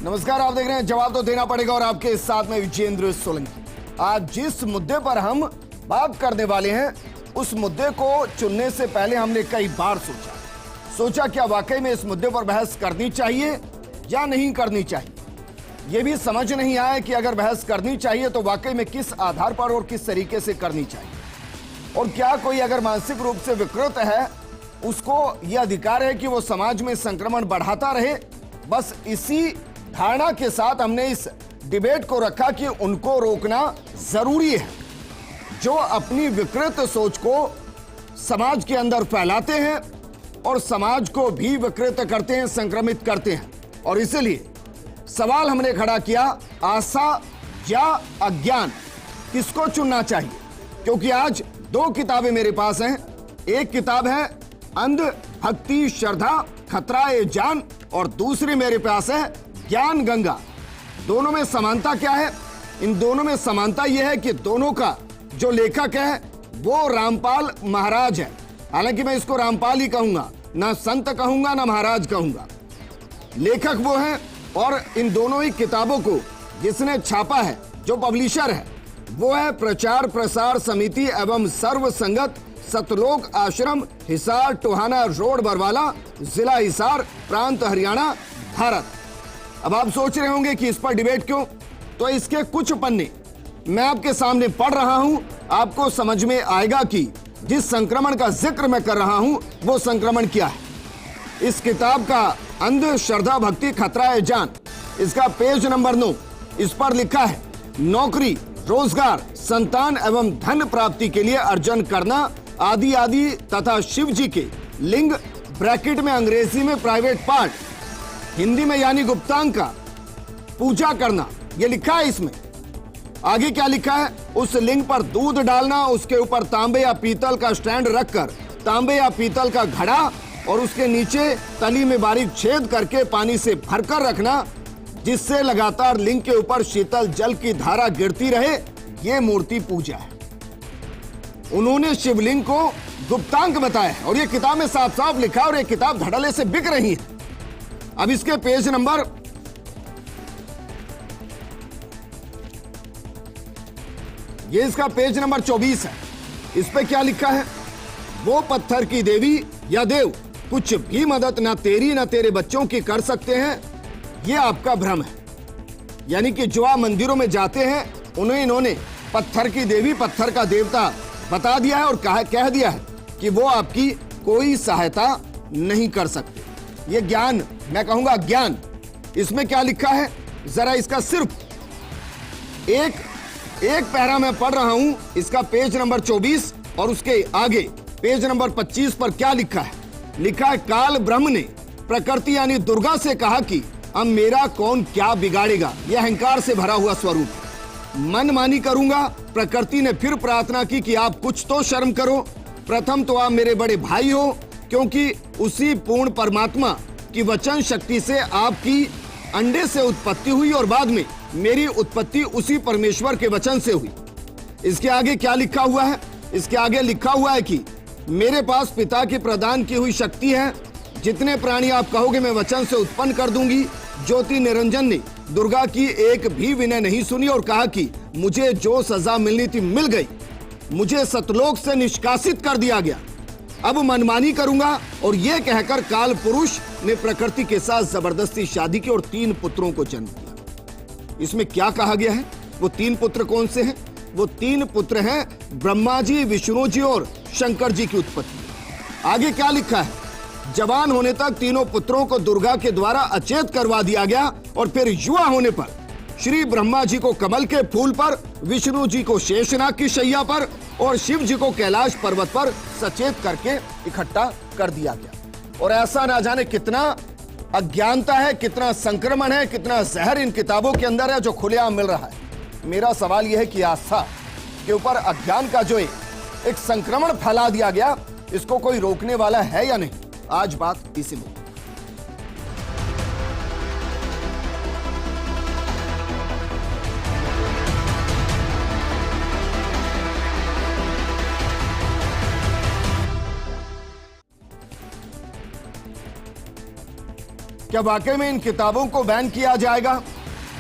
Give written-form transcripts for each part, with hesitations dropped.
नमस्कार, आप देख रहे हैं जवाब तो देना पड़ेगा और आपके साथ में विजेंद्र सोलंकी। आज जिस मुद्दे पर हम बात करने वाले हैं उस मुद्दे को चुनने से पहले हमने कई बार सोचा क्या वाकई में इस मुद्दे पर बहस करनी चाहिए या नहीं करनी चाहिए। यह भी समझ नहीं आया कि अगर बहस करनी चाहिए तो वाकई में किस आधार पर और किस तरीके से करनी चाहिए, और क्या कोई अगर मानसिक रूप से विकृत है उसको यह अधिकार है कि वो समाज में संक्रमण बढ़ाता रहे। बस इसी धारणा के साथ हमने इस डिबेट को रखा कि उनको रोकना जरूरी है जो अपनी विकृत सोच को समाज के अंदर फैलाते हैं और समाज को भी विकृत करते हैं, संक्रमित करते हैं। और इसलिए सवाल हमने खड़ा किया, आशा या अज्ञान, किसको चुनना चाहिए। क्योंकि आज दो किताबें मेरे पास हैं। एक किताब है अंध भक्ति श्रद्धा खतरा ए जान और दूसरी मेरे पास है ज्ञान गंगा। दोनों में समानता क्या है? इन दोनों में समानता यह है कि दोनों का जो लेखक है वो रामपाल महाराज है। हालांकि मैं इसको रामपाल ही कहूंगा, ना संत कहूंगा ना महाराज कहूंगा। लेखक वो है और इन दोनों ही किताबों को जिसने छापा है, जो पब्लिशर है, वो है प्रचार प्रसार समिति एवं सर्व संगत सतलोक आश्रम, हिसार टोहाना रोड बरवाला, जिला हिसार, प्रांत हरियाणा, भारत। अब आप सोच रहे होंगे कि इस पर डिबेट क्यों, तो इसके कुछ पन्ने मैं आपके सामने पढ़ रहा हूं। आपको समझ में आएगा कि जिस संक्रमण का जिक्र मैं कर रहा हूं वो संक्रमण क्या है। इस किताब का अंध श्रद्धा भक्ति खतरा है जान, इसका पेज नंबर 9, इस पर लिखा है नौकरी रोजगार संतान एवं धन प्राप्ति के लिए अर्जन करना आदि आदि तथा शिव जी के लिंग ब्रैकेट में अंग्रेजी में प्राइवेट पार्ट, हिंदी में यानी गुप्तांग का पूजा करना, यह लिखा है इसमें। आगे क्या लिखा है? उस लिंग पर दूध डालना, उसके ऊपर तांबे या पीतल का स्टैंड रखकर तांबे या पीतल का घड़ा और उसके नीचे तली में बारीक छेद करके पानी से भरकर रखना, जिससे लगातार लिंग के ऊपर शीतल जल की धारा गिरती रहे, यह मूर्ति पूजा है। उन्होंने शिवलिंग को गुप्तांग बताया और यह किताब में साफ साफ लिखा और यह किताब धड़ल्ले से बिक रही है। अब इसके पेज नंबर ये इसका पेज नंबर 24 है। इस पे क्या लिखा है? वो पत्थर की देवी या देव कुछ भी मदद ना तेरी ना तेरे बच्चों की कर सकते हैं, ये आपका भ्रम है। यानी कि जो आप मंदिरों में जाते हैं उन्हें इन्होंने पत्थर की देवी पत्थर का देवता बता दिया है और कह दिया है कि वो आपकी कोई सहायता नहीं कर सकते। ये ज्ञान, मैं कहूंगा ज्ञान। इसमें क्या लिखा है जरा इसका सिर्फ एक पैरा मैं पढ़ रहा हूं, इसका पेज नंबर 24 और उसके आगे पेज नंबर 25 पर क्या लिखा है? लिखा है काल ब्रह्म ने प्रकृति यानी दुर्गा से कहा कि अब मेरा कौन क्या बिगाड़ेगा। यह अहंकार से भरा हुआ स्वरूप, मनमानी करूंगा। प्रकृति ने फिर प्रार्थना की कि आप कुछ तो शर्म करो। प्रथम तो आप मेरे बड़े भाई हो, क्योंकि उसी पूर्ण परमात्मा की वचन शक्ति से आपकी अंडे से उत्पत्ति हुई और बाद में मेरी उत्पत्ति उसी परमेश्वर के वचन से हुई। इसके आगे क्या लिखा हुआ है? इसके आगे लिखा हुआ है कि मेरे पास पिता की प्रदान की हुई शक्ति है, जितने प्राणी आप कहोगे मैं वचन से उत्पन्न कर दूंगी। ज्योति निरंजन ने दुर्गा की एक भी विनय नहीं सुनी और कहा कि मुझे जो सजा मिलनी थी मिल गई, मुझे सतलोक से निष्कासित कर दिया गया, अब मनमानी करूंगा। और यह कहकर काल पुरुष ने प्रकृति के साथ जबरदस्ती शादी की और 3 पुत्रों को जन्म दिया। इसमें क्या कहा गया है? वो 3 पुत्र कौन से हैं? वो 3 पुत्र हैं ब्रह्मा जी, विष्णु जी और शंकर जी की उत्पत्ति। आगे क्या लिखा है? जवान होने तक तीनों पुत्रों को दुर्गा के द्वारा अचेत करवा दिया गया और फिर युवा होने पर श्री ब्रह्मा जी को कमल के फूल पर, विष्णु जी को शेषनाग की शैया पर और शिव जी को कैलाश पर्वत पर सचेत करके इकट्ठा कर दिया गया। और ऐसा ना जाने कितना अज्ञानता है, कितना संक्रमण है, कितना जहर इन किताबों के अंदर है जो खुलेआम मिल रहा है। मेरा सवाल यह है कि आस्था के ऊपर अज्ञान का जो एक संक्रमण फैला दिया गया, इसको कोई रोकने वाला है या नहीं? आज बात इसी में। क्या वाकई में इन किताबों को बैन किया जाएगा?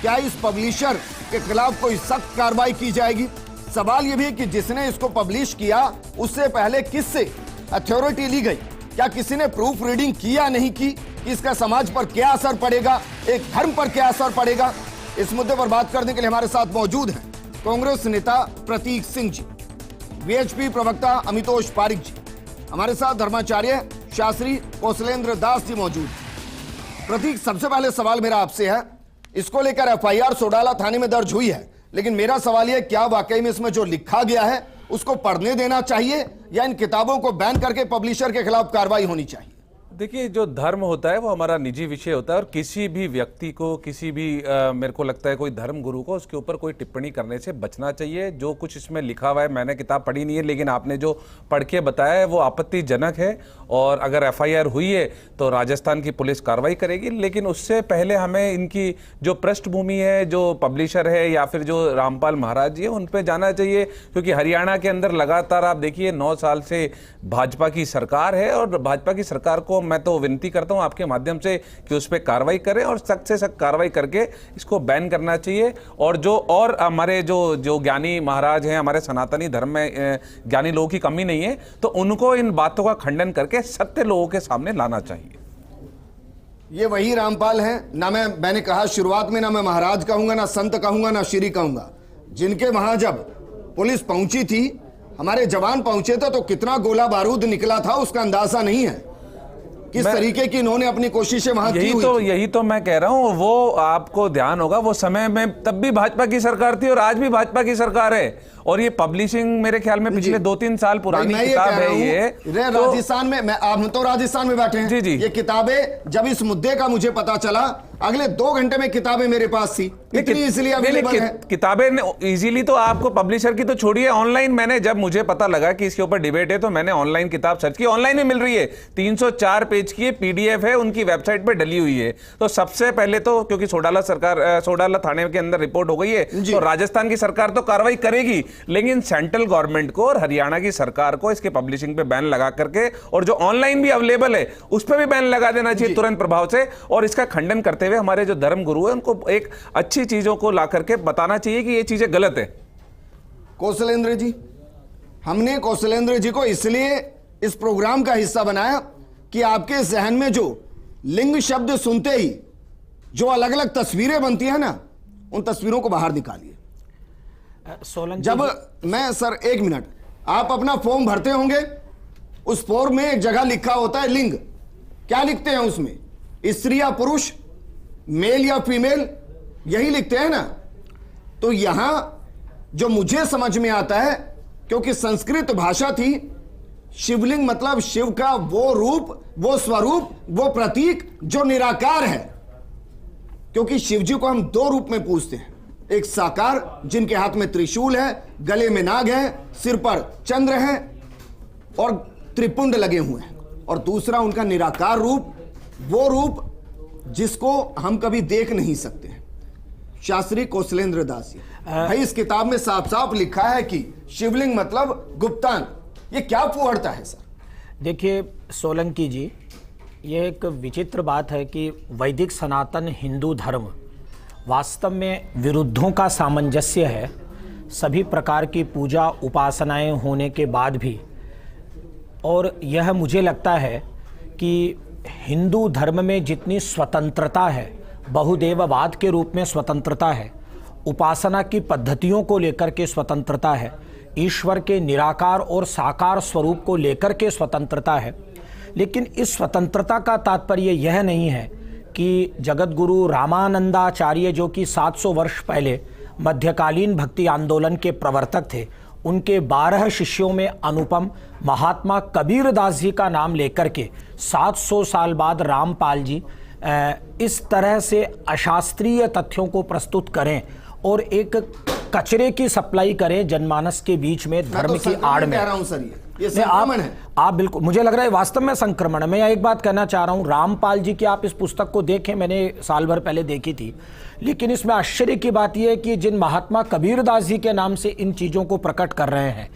क्या इस पब्लिशर के खिलाफ कोई सख्त कार्रवाई की जाएगी? सवाल यह भी कि जिसने इसको पब्लिश किया उससे पहले किससे अथॉरिटी ली गई? क्या किसी ने प्रूफ रीडिंग की या नहीं की? इसका समाज पर क्या असर पड़ेगा, एक धर्म पर क्या असर पड़ेगा? इस मुद्दे पर बात करने के लिए हमारे साथ मौजूद हैं कांग्रेस नेता प्रतीक सिंह जी, वीएचपी प्रवक्ता अमितोष पारिक जी, हमारे साथ धर्माचार्य शास्त्री कौशलेंद्र दास जी मौजूद। प्रतीक, सबसे पहले सवाल मेरा आपसे है, इसको लेकर एफआईआर सोडाला थाने में दर्ज हुई है, लेकिन मेरा सवाल यह, क्या वाकई में इसमें जो लिखा गया है उसको पढ़ने देना चाहिए या इन किताबों को बैन करके पब्लिशर के खिलाफ कार्रवाई होनी चाहिए? देखिए, जो धर्म होता है वो हमारा निजी विषय होता है और किसी भी व्यक्ति को, किसी भी मेरे को लगता है कोई धर्म गुरु को उसके ऊपर कोई टिप्पणी करने से बचना चाहिए। जो कुछ इसमें लिखा हुआ है, मैंने किताब पढ़ी नहीं है, लेकिन आपने जो पढ़ के बताया है वो आपत्तिजनक है और अगर एफआईआर हुई है तो राजस्थान की पुलिस कार्रवाई करेगी। लेकिन उससे पहले हमें इनकी जो पृष्ठभूमि है, जो पब्लिशर है या फिर जो रामपाल महाराज जी है, उन पर जाना चाहिए, क्योंकि हरियाणा के अंदर लगातार आप देखिए 9 साल से भाजपा की सरकार है और भाजपा की सरकार को मैं तो विनती करता हूं आपके माध्यम से कि उस पर कार्रवाई करें और सख्त से सख्त कार्रवाई करके इसको बैन करना चाहिए। और हमारे जो ज्ञानी महाराज हैं, हमारे सनातनी धर्म में ज्ञानी लोगों की कमी नहीं है, तो उनको इन बातों का खंडन करके सत्य लोगों के सामने लाना चाहिए। ये वही रामपाल हैं, ना मैंने कहा शुरुआत में, ना मैं महाराज कहूंगा, ना संत कहूंगा, ना श्री कहूंगा, जिनके वहां जब पुलिस पहुंची थी, हमारे जवान पहुंचे थे तो कितना गोला बारूद निकला था उसका अंदाजा नहीं है। किस तरीके की इन्होंने अपनी कोशिशें वहां की हुई थी। यही तो मैं कह रहा हूं, वो आपको ध्यान होगा, वो समय में तब भी भाजपा की सरकार थी और आज भी भाजपा की सरकार है। और ये पब्लिशिंग मेरे ख्याल में पिछले 2-3 साल पुरानी किताब है ये। राजस्थान में हम तो राजस्थान में बैठे हैं। जी जी, ये किताबें जब इस मुद्दे का मुझे पता चला, अगले 2 घंटे में किताबें मेरे पास थी, इतनी इजीली अवेलेबल है किताबें। इजीली तो आपको पब्लिशर की तो छोड़िए, ऑनलाइन मैंने जब मुझे पता लगा कि इसके ऊपर डिबेट है तो मैंने ऑनलाइन किताब सर्च की, ऑनलाइन में मिल रही है, 304 पेज की पीडीएफ है, उनकी वेबसाइट पर डली हुई है। तो सबसे पहले तो क्योंकि सोडाला थाने के अंदर रिपोर्ट हो गई है तो राजस्थान की सरकार तो कार्रवाई करेगी, लेकिन सेंट्रल गवर्नमेंट को और हरियाणा की सरकार को इसके पब्लिशिंग पे बैन लगा करके, और जो ऑनलाइन भी अवेलेबल है उस पर भी बैन लगा देना चाहिए तुरंत प्रभाव से। और इसका खंडन करते हुए हमारे जो धर्म गुरु है उनको एक अच्छी चीजों को ला करके बताना चाहिए कि ये चीजें गलत है। कौशलेंद्र जी, हमने कौशलेंद्र जी को इसलिए इस प्रोग्राम का हिस्सा बनाया कि आपके जहन में जो लिंग शब्द सुनते ही जो अलग अलग तस्वीरें बनती है ना, उन तस्वीरों को बाहर निकालिए। जब मैं सर 1 मिनट, आप अपना फॉर्म भरते होंगे, उस फॉर्म में एक जगह लिखा होता है लिंग, क्या लिखते हैं उसमें? स्त्री या पुरुष, मेल या फीमेल, यही लिखते हैं ना। तो यहां जो मुझे समझ में आता है, क्योंकि संस्कृत भाषा थी, शिवलिंग मतलब शिव का वो रूप, वो स्वरूप, वो प्रतीक जो निराकार है। क्योंकि शिव जी को हम 2 रूप में पूजते हैं, एक साकार जिनके हाथ में त्रिशूल है, गले में नाग है, सिर पर चंद्र है और त्रिपुंड लगे हुए हैं, और दूसरा उनका निराकार रूप, वो रूप जिसको हम कभी देख नहीं सकते हैं। शास्त्री कौशलेंद्र दास जी, भाई इस किताब में साफ साफ लिखा है कि शिवलिंग मतलब गुप्तांग, ये क्या फुहड़ता है सर? देखिए सोलंकी जी, ये एक विचित्र बात है कि वैदिक सनातन हिंदू धर्म वास्तव में विरुद्धों का सामंजस्य है। सभी प्रकार की पूजा उपासनाएं होने के बाद भी, और यह मुझे लगता है कि हिंदू धर्म में जितनी स्वतंत्रता है, बहुदेववाद के रूप में स्वतंत्रता है, उपासना की पद्धतियों को लेकर के स्वतंत्रता है, ईश्वर के निराकार और साकार स्वरूप को लेकर के स्वतंत्रता है, लेकिन इस स्वतंत्रता का तात्पर्य यह नहीं है कि जगत गुरु रामानंदाचार्य, जो कि 700 वर्ष पहले मध्यकालीन भक्ति आंदोलन के प्रवर्तक थे, उनके 12 शिष्यों में अनुपम महात्मा कबीर दास जी का नाम लेकर के 700 साल बाद रामपाल जी इस तरह से अशास्त्रीय तथ्यों को प्रस्तुत करें और एक कचरे की सप्लाई करें जनमानस के बीच में धर्म की आड़ में। ये संक्रमण है। आप बिल्कुल, मुझे लग रहा है वास्तव में संक्रमण है। मैं एक बात कहना चाह रहा हूं, रामपाल जी की आप इस पुस्तक को देखें, मैंने साल भर पहले देखी थी, लेकिन इसमें आश्चर्य की बात यह है कि जिन महात्मा कबीर दास जी के नाम से इन चीज़ों को प्रकट कर रहे हैं,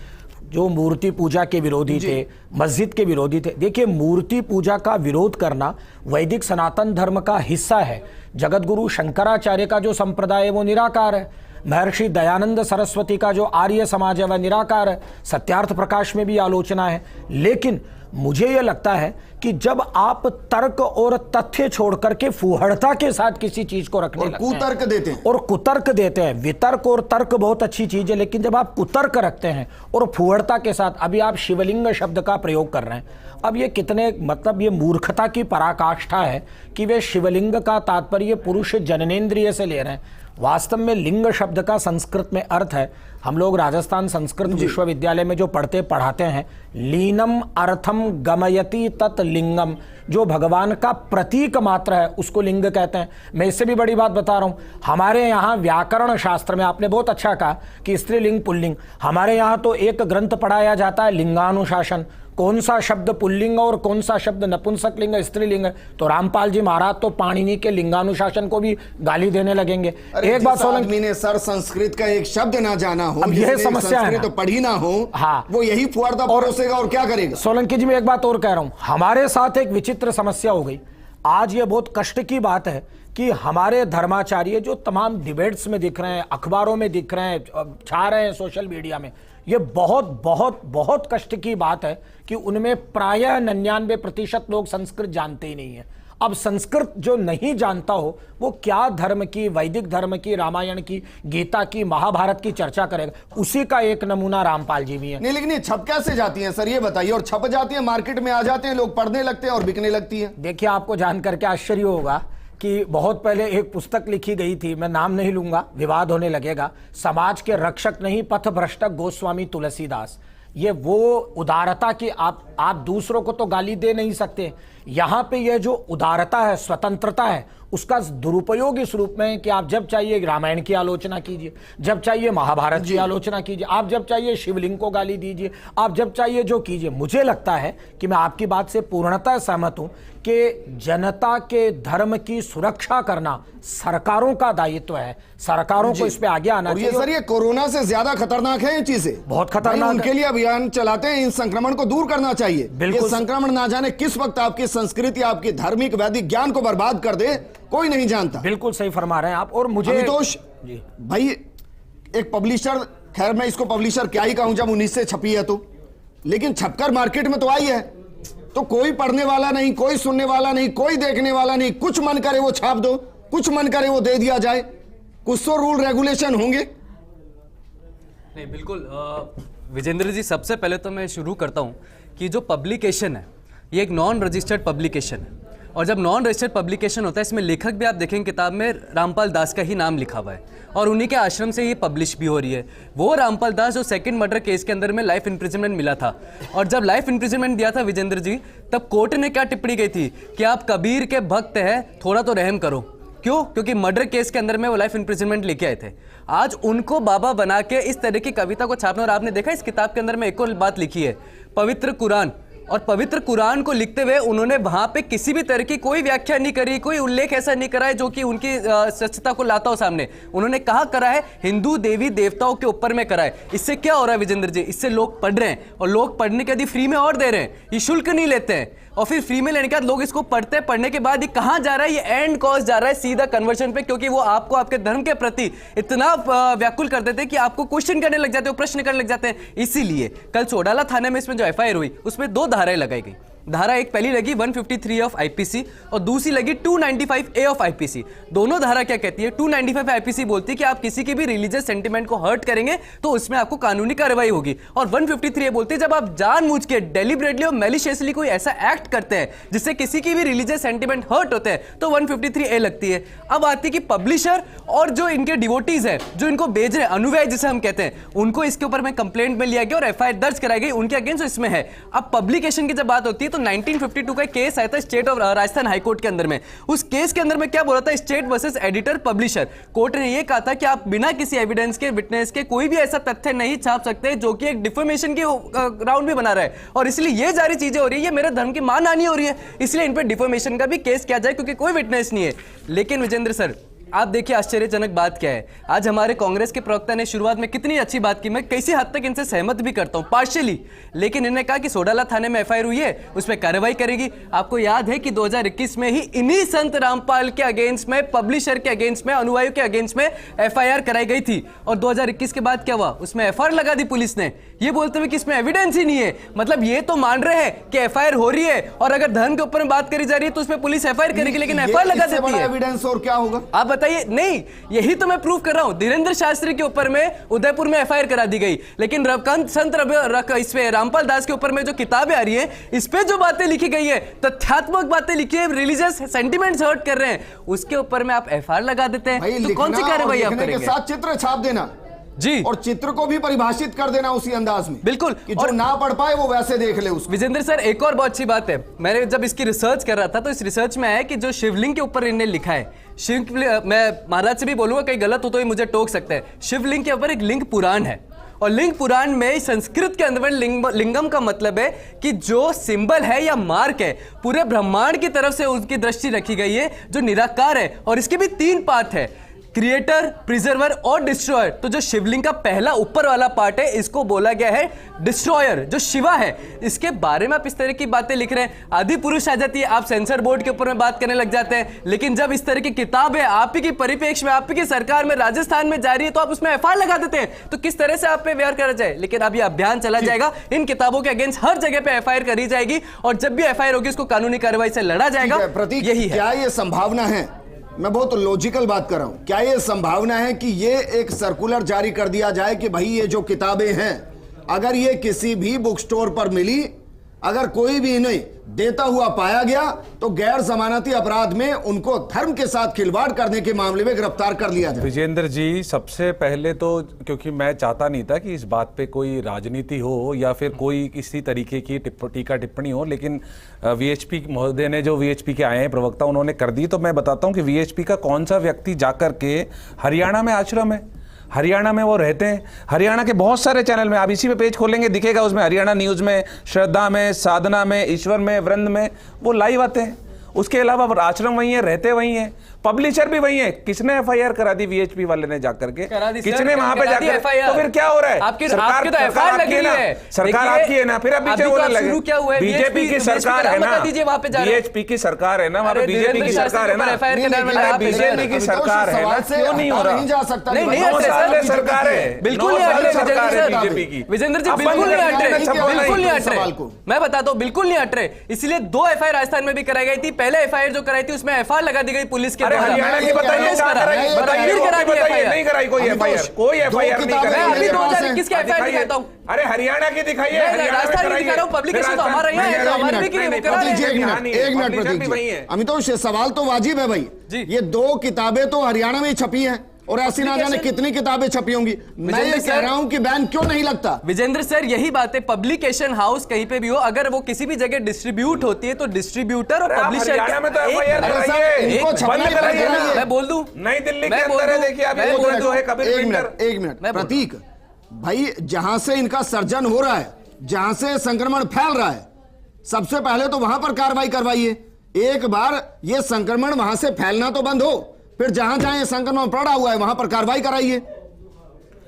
जो मूर्ति पूजा के विरोधी थे, मस्जिद के विरोधी थे। देखिए, मूर्ति पूजा का विरोध करना वैदिक सनातन धर्म का हिस्सा है। जगत गुरु शंकराचार्य का जो संप्रदाय है वो निराकार है। महर्षि दयानंद सरस्वती का जो आर्य समाज है वह निराकार है। सत्यार्थ प्रकाश में भी आलोचना है। लेकिन मुझे यह लगता है कि जब आप तर्क और तथ्य छोड़ करके फूहड़ता के साथ किसी चीज को रखने लगते हैं कुतर्क देते हैं और कुतर्क देते हैं, वितर्क और तर्क बहुत अच्छी चीज है, लेकिन जब आप कुतर्क रखते हैं और फूहड़ता के साथ, अभी आप शिवलिंग शब्द का प्रयोग कर रहे हैं, अब ये कितने, मतलब ये मूर्खता की पराकाष्ठा है कि वे शिवलिंग का तात्पर्य पुरुष जननेंद्रिय से ले रहे हैं। वास्तव में लिंग शब्द का संस्कृत में अर्थ है, हम लोग राजस्थान संस्कृत विश्वविद्यालय में जो पढ़ाते हैं, लीनम अर्थम गमयति तत् लिंगम, जो भगवान का प्रतीक मात्र है उसको लिंग कहते हैं। मैं इससे भी बड़ी बात बता रहा हूं, हमारे यहाँ व्याकरण शास्त्र में, आपने बहुत अच्छा कहा कि स्त्रीलिंग पुल्लिंग, हमारे यहाँ तो एक ग्रंथ पढ़ाया जाता है लिंगानुशासन, कौन सा शब्द पुल्लिंग और कौन सा शब्द नपुंसक लिंग स्त्रीलिंग है। तो रामपाल जी महाराज तो पाणिनि के लिंगानुशासन को भी गाली देने लगेंगे। एक बात सोलंकी ने सर संस्कृत का एक शब्द ना जाना हो, अब यह समस्या है, तो पढ़ी ना हो, हाँ, वो यही फुआरता परोसेगा और क्या करेगा। सोलंकी जी, मैं एक बात और कह रहा हूं, हमारे साथ एक विचित्र समस्या हो गई। आज ये बहुत कष्ट की बात है कि हमारे धर्माचार्य जो तमाम डिबेट्स में दिख रहे हैं, अखबारों में दिख रहे हैं, छा रहे हैं सोशल मीडिया में, ये बहुत बहुत बहुत कष्ट की बात है कि उनमें प्रायः 99% लोग संस्कृत जानते ही नहीं है। अब संस्कृत जो नहीं जानता हो वो क्या धर्म की, वैदिक धर्म की, रामायण की, गीता की, महाभारत की चर्चा करेगा। उसी का एक नमूना रामपाल जी भी है। नहीं, लेकिन ये छप कैसे जाती हैं सर, ये बताइए। और छप जाती है, मार्केट में आ जाते हैं, लोग पढ़ने लगते हैं और बिकने लगती है। देखिए, आपको जान करके आश्चर्य होगा कि बहुत पहले एक पुस्तक लिखी गई थी, मैं नाम नहीं लूंगा, विवाद होने लगेगा, समाज के रक्षक नहीं पथ भ्रष्टक गोस्वामी तुलसीदास। ये वो उदारता की आप दूसरों को तो गाली दे नहीं सकते, यहाँ पे ये जो उदारता है, स्वतंत्रता है, उसका दुरुपयोग इस रूप में कि आप जब चाहिए रामायण की आलोचना कीजिए, जब चाहिए महाभारत की आलोचना कीजिए, आप जब चाहिए शिवलिंग को गाली दीजिए, आप जब चाहिए जो कीजिए। मुझे लगता है कि मैं आपकी बात से पूर्णतः सहमत हूं कि जनता के धर्म की सुरक्षा करना सरकारों का दायित्व है। सरकारों को इस पे आगे आना चाहिए। सर, ये कोरोना से ज्यादा खतरनाक है ये चीजें, बहुत खतरनाक। उनके लिए अभियान चलाते हैं, इन संक्रमण को दूर करना चाहिए। बिल्कुल, ये संक्रमण ना जाने किस वक्त आपकी संस्कृति, आपके धार्मिक वैदिक ज्ञान को बर्बाद कर दे, कोई नहीं जानता। बिल्कुल सही फरमा रहे हैं आप। और मुझे अमितोष जी भाई, एक पब्लिशर, खैर मैं इसको पब्लिशर क्या ही कहूं जब 19 से छपी है तो, लेकिन छपकर मार्केट में तो आई है, तो कोई पढ़ने वाला नहीं, कोई सुनने वाला नहीं, कोई देखने वाला नहीं। कुछ मन करे वो छाप दो, कुछ मन करे वो दे दिया जाए। कुछ तो रूल रेगुलेशन होंगे। नहीं, बिल्कुल विजेंद्र जी, सबसे पहले तो मैं शुरू करता हूं कि जो पब्लिकेशन है ये एक नॉन रजिस्टर्ड पब्लिकेशन है, और जब नॉन रजिस्टर्ड पब्लिकेशन होता है, इसमें लेखक भी आप देखेंगे किताब में रामपाल दास का ही नाम लिखा हुआ है, और उन्हीं के आश्रम से ये पब्लिश भी हो रही है। वो रामपाल दास जो सेकंड मर्डर केस के अंदर में लाइफ इंप्रिजनमेंट मिला था, और जब लाइफ इंप्रिजनमेंट दिया था विजेंद्र जी, तब कोर्ट ने क्या टिप्पणी की थी कि आप कबीर के भक्त हैं, थोड़ा तो रहम करो। क्यों? क्योंकि मर्डर केस के अंदर में वो लाइफ इंप्रिजनमेंट लेके आए थे। आज उनको बाबा बना के इस तरह की कविता को छापना, और आपने देखा इस किताब के अंदर में एक और बात लिखी है, पवित्र कुरान, और पवित्र कुरान को लिखते हुए उन्होंने वहां पे किसी भी तरह की कोई व्याख्या नहीं करी, कोई उल्लेख ऐसा नहीं करा है जो कि उनकी सच्चता को लाता हो सामने। उन्होंने कहा करा है हिंदू देवी देवताओं के ऊपर में करा है। इससे क्या हो रहा है विजेंद्र जी? इससे लोग पढ़ रहे हैं, और लोग पढ़ने के यदि फ्री में और दे रहे हैं, ये शुल्क नहीं लेते हैं, और फिर फ्री में लेने के बाद लोग इसको पढ़ते हैं। पढ़ने के बाद ये कहां जा रहा है? ये एंड कॉज जा रहा है सीधा कन्वर्शन पे, क्योंकि वो आपको आपके धर्म के प्रति इतना व्याकुल कर देते हैं कि आपको क्वेश्चन करने लग जाते हो, प्रश्न करने लग जाते हैं। इसीलिए कल चोडाला थाने में इसमें जो एफआईआर हुई उसमें 2 धाराएं लगाई गई। धारा एक पहली लगी 153 ऑफ आईपीसी, और दूसरी लगी 295 ऑफ आईपीसी। दोनों धारा क्या कहती है? 295 आईपीसी बोलती है कि आप किसी की भी रिलीजियस सेंटिमेंट को हर्ट करेंगे तो उसमें आपको कानूनी कार्रवाई होगी, और 153 बोलती है जब आप जानबूझ के डेलिबरेटली और मैलिशियसली कोई ऐसा एक्ट करते हैं जिससे किसी की भी रिलीजियस सेंटिमेंट हर्ट होते हैं, तो 153 लगती है। अब आती है कि पब्लिशर और जो इनके डिवोटीज है, जो इनको भेज रहे हैं, अनुयायी जिसे हम कहते हैं, उनको इसके ऊपर में कंप्लेंट में लिया गया और एफआईआर दर्ज कराई गई उनके अगेंस्ट इसमें है। अब पब्लिकेशन की जब बात होती है तो 1952 का केस आया था स्टेट ऑफ राजस्थान हाईकोर्ट के अंदर में। उस केस के अंदर में क्या बोला था? State versus editor publisher. Court ने यह कहा था कि आप बिना किसी एविडेंस के, विटनेस के कोई भी ऐसा तथ्य नहीं छाप सकते जो कि एक डिफेमेशन की ग्राउंड भी बना रहा है, और इसलिए ये सारी चीजें हो रही है, ये मेरे धर्म की मानहानि हो रही है, इसलिए इन पर डिफेमेशन का भी केस किया जाए क्योंकि कोई विटनेस नहीं है। लेकिन विजेंद्र सर, आप देखिए आश्चर्यजनक बात क्या है, आज हमारे कांग्रेस के प्रवक्ता ने शुरुआत में कितनी अच्छी बात की, मैं किसी हद तक इनसे सहमत भी करता हूं पार्शियली, लेकिन इन्होंने कहा कि सोडाला थाने में एफआईआर हुई है, उस पर कार्रवाई करेगी। आपको याद है कि 2021 में ही इन्हीं संत रामपाल के अगेंस्ट में, पब्लिशर के अगेंस्ट में, अनुयायियों के अगेंस्ट में एफआईआर कराई गई थी, और 2021 के बाद क्या हुआ, उसमें एफआईआर लगा दी पुलिस ने, ये बोलते हुए कि इसमें एविडेंस ही नहीं है। मतलब ये तो मान रहे हैं कि एफआईआर हो रही है, और अगर धर्म के ऊपर में बात करी जा रही है तो उसमें पुलिस एफआईआर करेगी, लेकिन एफआईआर लगा देती है। एविडेंस और क्या होगा आप बताइए। नहीं, यही तो मैं प्रूव कर रहा हूं। धीरेन्द्र शास्त्री के ऊपर में उदयपुर में एफआईआर करा दी गई, लेकिन इस पे रामपाल दास के ऊपर में जो किताबें आ रही है, इस पे जो बातें लिखी गई है, तथ्यात्मक बातें लिखी है, रिलीजियस सेंटिमेंट्स हर्ट कर रहे हैं, उसके ऊपर में आप एफआईआर लगा देते हैं, तो कौन सी कार्रवाई आप करेंगे? के साथ चित्र छाप देना जी, और चित्र को भी परिभाषित कर देना उसी अंदाज में, बिल्कुल, कि जो ना पढ़ पाए वो वैसे देख ले उसको। विजेंद्र सर, एक और बहुत अच्छी बात है, मैंने जब इसकी रिसर्च कर रहा था तो इस रिसर्च में आया कि जो शिवलिंग के ऊपर इन्हें लिखा है, मैं महाराज से भी बोलूंगा, कहीं गलत हो तो ये मुझे टोक सकते हैं, शिवलिंग के ऊपर एक लिंग पुराण है, और लिंग पुराण में संस्कृत के अंदर लिंगम का मतलब है कि जो सिंबल है या मार्क है, पूरे ब्रह्मांड की तरफ से उसकी दृष्टि रखी गई है, जो निराकार है, और इसके भी 3 पार्ट है, क्रिएटर, प्रिजर्वर और डिस्ट्रॉयर। तो जो शिवलिंग का पहला ऊपर वाला पार्ट है, इसको बोला गया है डिस्ट्रॉयर, जो शिवा है। इसके बारे में आप इस तरह की बातें लिख रहे हैं, आदि पुरुष आ जाती है, आप सेंसर बोर्ड के ऊपर में बात करने लग जाते हैं, लेकिन जब इस तरह की किताब है, आप ही की परिप्रेक्ष्य में, आप ही की सरकार में राजस्थान में जा रही है, तो आप उसमें एफआईआर लगा देते हैं, तो किस तरह से आप पे व्यवहार करा जाए? लेकिन अब ये अभियान चला जाएगा, इन किताबों के अगेंस्ट हर जगह पे एफआईआर करी जाएगी, और जब भी एफआईआर होगी उसको कानूनी कार्रवाई से लड़ा जाएगा। प्रतीक, यही है। क्या ये संभावना है, मैं बहुत लॉजिकल बात कर रहा हूं, क्या ये संभावना है कि ये एक सर्कुलर जारी कर दिया जाए कि भाई ये जो किताबें हैं, अगर ये किसी भी बुक स्टोर पर मिली, अगर कोई भी इन्हें देता हुआ पाया गया, तो गैर जमानती अपराध में उनको धर्म के साथ खिलवाड़ करने के मामले में गिरफ्तार कर लिया जाए? विजेंद्र जी, सबसे पहले तो क्योंकि मैं चाहता नहीं था कि इस बात पे कोई राजनीति हो या फिर कोई किसी तरीके की टीका टिप्पणी हो, लेकिन वीएचपी महोदय ने, जो वीएचपी के आए हैं प्रवक्ता, उन्होंने कर दी, तो मैं बताता हूं कि वीएचपी का कौन सा व्यक्ति जाकर के, हरियाणा में आश्रम है, हरियाणा में वो रहते हैं, हरियाणा के बहुत सारे चैनल में, आप इसी पे पेज खोलेंगे दिखेगा, उसमें हरियाणा न्यूज़ में, श्रद्धा में, साधना में, ईश्वर में, वृंद में वो लाइव आते हैं। उसके अलावा आश्रम वही है, रहते वही हैं, पब्लिशर भी वही है। किसने एफआईआर करा दी? वीएचपी वाले ने जाकर के, किसने वहां पे जाकर, तो फिर क्या हो रहा है? सरकार आपकी है ना, फिर अब पीछे बोलने लगे। बीजेपी की सरकार है ना, बीएचपी की सरकार है ना, वहां पे बीजेपी की सरकार है ना, बीजेपी की सरकार है ना, क्यों नहीं हो रहा? नहीं जा सकता, 9 साल से सरकार है, बिल्कुल नहीं हट रहे बीजेपी की। विजेंद्र जी बिल्कुल नहीं हट रहे, बिल्कुल नहीं हट रहे, मैं बताता हूं, बिल्कुल नहीं हट रहे। इसलिए 2 एफआईआर राजस्थान में भी कराई गई थी। पहले एफआईआर जो कराई थी उसमें एफआईआर लगा दी गई पुलिस के, हरियाणा की बताइए, नहीं कराई कोई एफआईआर, कोई एफआईआर नहीं कराई। मैं अभी 2021 की एफआईआर दिखाता हूं। अरे हरियाणा की दिखाइए, राजस्थान की दिखा रहा हूं, पब्लिकेशन तो हमारा ही है, हमारे भी की करा रहे हैं। एक मिनट प्रतीक जी, अमितोष सवाल तो वाजिब है भाई, ये 2 किताबें तो हरियाणा में छपी हैं, और ऐसी ना जाने कितनी किताबें छपी होंगी। मैं ये कह रहा हूं कि बैन क्यों नहीं लगता? विजेंद्र सर, यही बात है, पब्लिकेशन हाउस कहीं पे भी हो, अगर वो किसी भी जगह डिस्ट्रीब्यूट होती है, तो डिस्ट्रीब्यूटर और पब्लिशर मैं बोल दूं, नई दिल्ली के अंदर है, देखिए आप जो है कबीर प्रिंटर। एक मिनट प्रतीक भाई, जहां से इनका सर्जन हो रहा है, जहां से संक्रमण फैल रहा है, सबसे पहले तो वहां पर कार्रवाई करवाइए। एक बार ये संक्रमण वहां से फैलना तो बंद हो, फिर जहां जहां ये संक्रमण पड़ा हुआ है वहां पर कार्रवाई कराइए।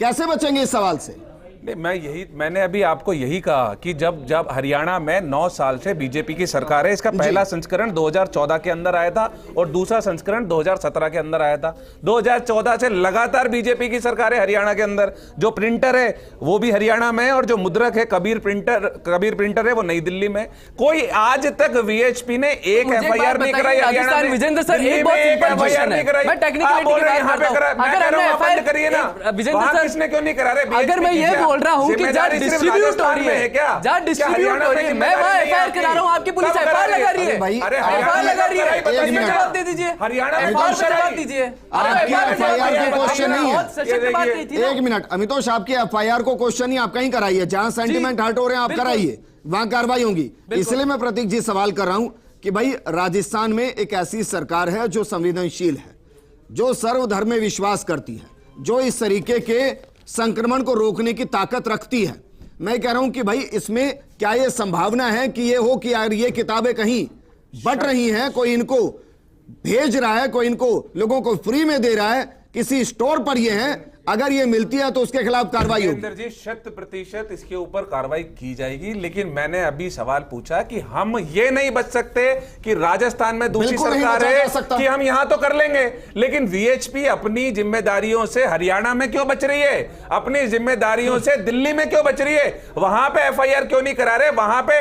कैसे बचेंगे इस सवाल से? मैंने अभी आपको यही कहा कि जब हरियाणा में 9 साल से बीजेपी की सरकार है, इसका पहला संस्करण 2014 के अंदर आया था और दूसरा संस्करण 2017 के अंदर आया था। 2014 से लगातार बीजेपी की सरकार है हरियाणा के अंदर। जो प्रिंटर है वो भी हरियाणा में, और जो मुद्रक है कबीर प्रिंटर है वो नई दिल्ली में। कोई आज तक वीएचपी ने एक एफआईआर नहीं कराई हरियाणा में। विजेंद्र सर, एक बहुत सिंपल क्वेश्चन है, मैं टेक्निकलिटी की बात करता हूं। अगर हमने एफआईआर करिए ना, विजेंद्र सर, किसने क्यों नहीं करा रहे? अगर मैं ये बोल रहा हूं कि जहां डिस्ट्रीब्यूट हो रही है, जहां डिस्ट्रीब्यूट हो रही है, मैं वहां एफआईआर करा रहा हूं, आपकी पुलिस एफआईआर लगा रही है, एफआईआर लगा रही है। जवाब दे दीजिए, हरियाणा में जवाब दीजिए। एफआईआर को क्वेश्चन नहीं है। एक मिनट अमितोष, आपकी एफआईआर को क्वेश्चन नहीं, आप कहीं कराइए, जहां सेंटीमेंट हर्ट हो रहे हैं आप कराइए, वहां कार्रवाई होगी। इसलिए मैं प्रतीक जी सवाल कर रहा हूं कि भाई राजस्थान में एक ऐसी सरकार है जो संवेदनशील है, जो सर्वधर्म में विश्वास करती है, जो इस तरीके के संक्रमण को रोकने की ताकत रखती है। मैं कह रहा हूं कि भाई इसमें क्या यह संभावना है कि ये हो कि यार ये किताबें कहीं बट रही हैं, कोई इनको भेज रहा है, कोई इनको लोगों को फ्री में दे रहा है, किसी स्टोर पर ये है, अगर ये मिलती है तो उसके खिलाफ कार्रवाई होगी। जी 100% इसके ऊपर कार्रवाई की जाएगी। लेकिन मैंने अभी सवाल पूछा कि हम ये नहीं बच सकते कि राजस्थान में दूसरी सरकार है कि हम यहां तो कर लेंगे, लेकिन वीएचपी अपनी जिम्मेदारियों से हरियाणा में क्यों बच रही है, अपनी जिम्मेदारियों से दिल्ली में क्यों बच रही है? वहां पे एफआईआर क्यों नहीं करा रहे? वहां पे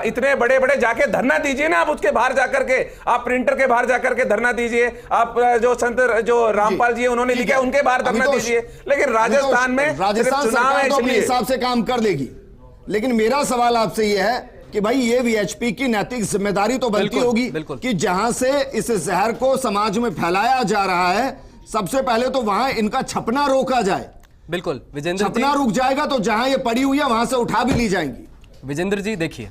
इतने बड़े बड़े जाके धरना दीजिए ना, आप उसके बाहर जाकर के, आप प्रिंटर के बाहर जाकर के धरना दीजिए, आप जो संत जो रामपाल जी उन्होंने लिखा है उनके बाहर धरना दीजिए। लेकिन राजस्थान में राजस्थान सरकार तो अपने हिसाब से काम कर लेगी। लेकिन मेरा सवाल आपसे यह है कि भाई ये वीएचपी की नैतिक जिम्मेदारी तो बनती होगी कि जहां से इस जहर को समाज में फैलाया जा रहा है, सबसे पहले तो वहां इनका छपना रोका जाए। बिल्कुल विजेंद्र जी, छपना रुक जाएगा तो जहां ये पड़ी हुई है वहां से उठा भी ली जाएंगी। विजेंद्र जी देखिए,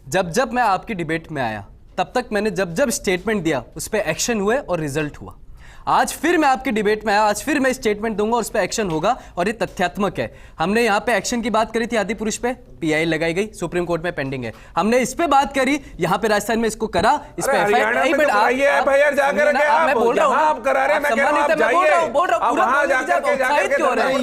जब मैं आपकी डिबेट में आया तब तक मैंने जब स्टेटमेंट दिया उस पर एक्शन हुए और रिजल्ट हुआ। आज फिर मैं आपकी डिबेट में आया, आज फिर मैं स्टेटमेंट दूंगा और उस पर एक्शन होगा और ये तथ्यात्मक है। हमने यहाँ पे एक्शन की बात करी थी आदि पुरुष पे, पीआई लगाई गई, सुप्रीम कोर्ट में पेंडिंग है। हमने इस पे बात करी, यहाँ पे राजस्थान में इसको करा, इस पे एफआईआर जाकर के आप बोल रहा हूं, आप करा रहे हैं, मैं कह रहा हूं आप जाइए, अब वहां जाकर के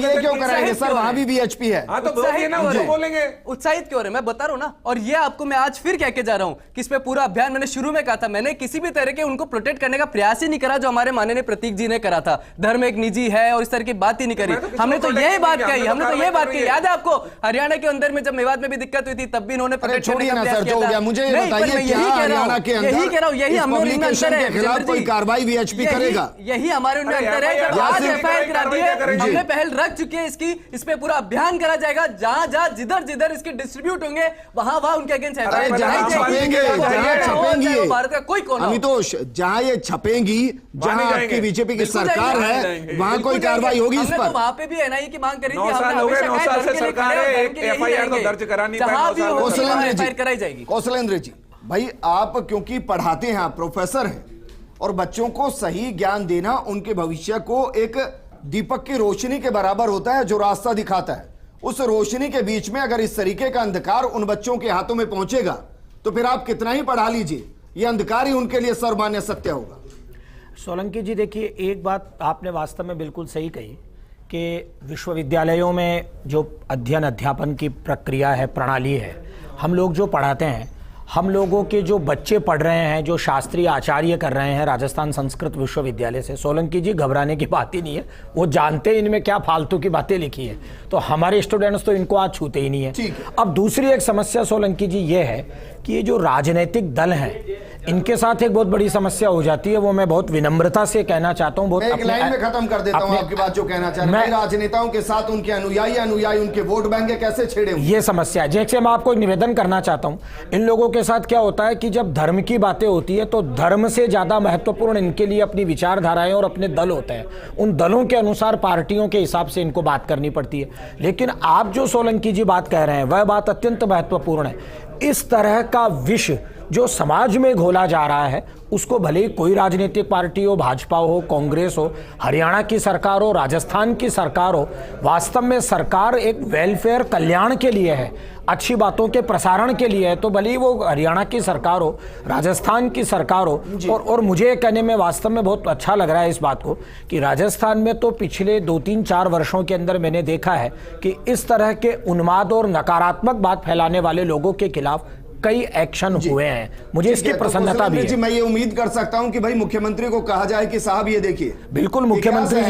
ये क्यों कराएंगे सर, वहां भी वीएचपी है। हां तो बोलिए ना, वो बोलेंगे। उत्साहित क्यों रहे, मैं बता रहा हूं ना। और ये आपको मैं आज फिर कह के जा रहा हूं कि इस पे पूरा अभियान मैंने शुरू में कहा था, मैंने किसी भी तरह के उनको प्रोटेक्ट करने का प्रयास ही नहीं करा जो हमारे माननीय प्रतीक जी ने करा था। धर्म एक निजी है और इस तरह की बात ही नहीं करी। हमने तो यही बात कही, हमने तो यही बात कही। याद है आपको हरियाणा के अंदर में जब मेवात में भी दिक्कत हुई थी तब भी इन्होंने प्रोटेक्ट करने का प्रयास किया था। मुझे ये बताइए क्या हरियाणा के अंदर यही कह रहा हूं, यही हम लोग अंतर है, खिलाफ कोई कार्रवाई वीएचपी करेगा? यही हमारे उनमें अंतर है। जब आज एफआईआर करा दी है, हमने पहल रख चुकी है इसकी, इस पे पूरा अभियान करा जाएगा। जहां जहां जिधर इसके डिस्ट्रीब्यूट होंगे वहां उनके अगेंस्ट जहां छपेंगे भारत का कोई कोना, अमितोष, जहां ये छपेंगी, जहां आपकी बीजेपी की सरकार है वहां कोई कार्रवाई होगी इस पर? वहां पे भी एनआईए की मांग करी थी, 9 साल हो गए, 9 साल से सरकार है, एफआईआर तो दर्ज करा नहीं पाई। कराई जाएगी। कौशलेंद्र जी, भाई आप क्योंकि पढ़ाते हैं, आप प्रोफेसर हैं, और बच्चों को सही ज्ञान देना उनके भविष्य को एक दीपक की रोशनी के बराबर होता है जो रास्ता दिखाता है। उस रोशनी के बीच में अगर इस तरीके का अंधकार उन बच्चों के हाथों में पहुंचेगा तो फिर आप कितना ही पढ़ा लीजिए, यह अंधकार ही उनके लिए सर्वमान्य सत्य होगा। सोलंकी जी देखिए, एक बात आपने वास्तव में बिल्कुल सही कही कि विश्वविद्यालयों में जो अध्ययन अध्यापन की प्रक्रिया है, प्रणाली है, हम लोग जो पढ़ाते हैं, हम लोगों के जो बच्चे पढ़ रहे हैं, जो शास्त्रीय आचार्य कर रहे हैं राजस्थान संस्कृत विश्वविद्यालय से, सोलंकी जी घबराने की बात ही नहीं है। वो जानते हैं इनमें क्या फालतू की बातें लिखी है, तो हमारे स्टूडेंट्स तो इनको आज छूते ही नहीं है। अब दूसरी एक समस्या सोलंकी जी ये है कि ये जो राजनीतिक दल हैं इनके साथ एक बहुत बड़ी समस्या हो जाती है। वो मैं बहुत विनम्रता से कहना चाहता हूँ, एक लाइन में खत्म कर देता हूँ आपकी बात जो कहना चाह रहे हैं। राजनेताओं के साथ उनके अनुयायी उनके वोट बैंक कैसे छेड़े, ये समस्या है। जैसे मैं आपको एक निवेदन करना चाहता हूँ, इन लोगों के साथ क्या होता है कि जब धर्म की बातें होती है तो धर्म से ज्यादा महत्वपूर्ण इनके लिए अपनी विचारधाराएं और अपने दल होते हैं। उन दलों के अनुसार, पार्टियों के हिसाब से इनको बात करनी पड़ती है। लेकिन आप जो सोलंकी जी बात कह रहे हैं वह बात अत्यंत महत्वपूर्ण है। इस तरह का विष जो समाज में घोला जा रहा है, उसको भले ही कोई राजनीतिक पार्टी हो, भाजपा हो, कांग्रेस हो, हरियाणा की सरकार हो, राजस्थान की सरकार हो, वास्तव में सरकार एक वेलफेयर कल्याण के लिए है, अच्छी बातों के प्रसारण के लिए है। तो भले ही वो हरियाणा की सरकार हो, राजस्थान की सरकार हो, और मुझे कहने में वास्तव में बहुत अच्छा लग रहा है इस बात को कि राजस्थान में तो पिछले 2-3-4 वर्षों के अंदर मैंने देखा है कि इस तरह के उन्माद और नकारात्मक बात फैलाने वाले लोगों के खिलाफ कई एक्शन हुए हैं। मुझे इसकी प्रसन्नता भी है। मैं ये उम्मीद कर सकता हूं कि भाई मुख्यमंत्री को कहा जाए कि साहब ये देखिए, बिल्कुल मुख्यमंत्री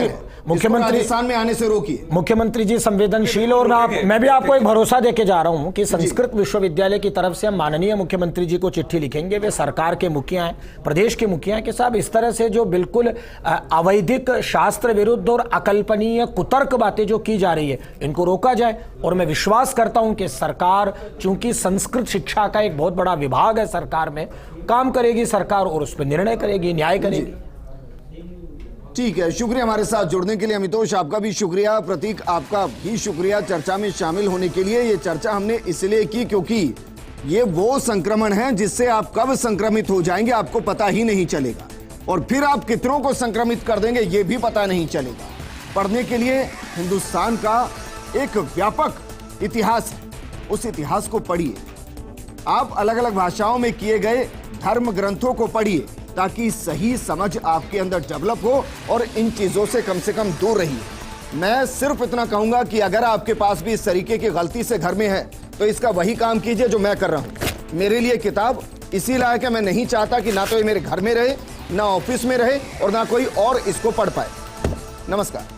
राजस्थान में आने से रोकिए। मुख्यमंत्री जी संवेदनशील, और मैं भी आपको एक भरोसा देके जा रहा हूं कि संस्कृत विश्वविद्यालय की तरफ से हम माननीय मुख्यमंत्री जी को चिट्ठी लिखेंगे। वे सरकार के मुखिया हैं, प्रदेश के मुखिया हैं कि साहब इस तरह से जो बिल्कुल अवैधिक, शास्त्र विरुद्ध और अकल्पनीय कुतर्क बातें जो की जा रही है, इनको रोका जाए। और मैं विश्वास करता हूं कि सरकार, चूंकि संस्कृत शिक्षा का एक बहुत बड़ा विभाग है सरकार में, काम करेगी सरकार और उस पर निर्णय करेगी, न्याय करेगी। ठीक है, शुक्रिया हमारे साथ जुड़ने के लिए। अमितोष, आपका भी शुक्रिया। प्रतीक, आपका भी शुक्रिया चर्चा में शामिल होने के लिए। ये चर्चा हमने इसलिए की क्योंकि ये वो संक्रमण है जिससे आप कब संक्रमित हो जाएंगे आपको पता ही नहीं चलेगा, और फिर आप कितनों को संक्रमित कर देंगे ये भी पता नहीं चलेगा। पढ़ने के लिए हिंदुस्तान का एक व्यापक इतिहास है, उस इतिहास को पढ़िए। आप अलग अलग भाषाओं में किए गए धर्म ग्रंथों को पढ़िए, ताकि सही समझ आपके अंदर डेवलप हो और इन चीजों से कम दूर रहिए। मैं सिर्फ इतना कहूंगा कि अगर आपके पास भी इस तरीके की गलती से घर में है तो इसका वही काम कीजिए जो मैं कर रहा हूं। मेरे लिए किताब इसी लायक है, मैं नहीं चाहता कि ना तो ये मेरे घर में रहे, ना ऑफिस में रहे और ना कोई और इसको पढ़ पाए। नमस्कार।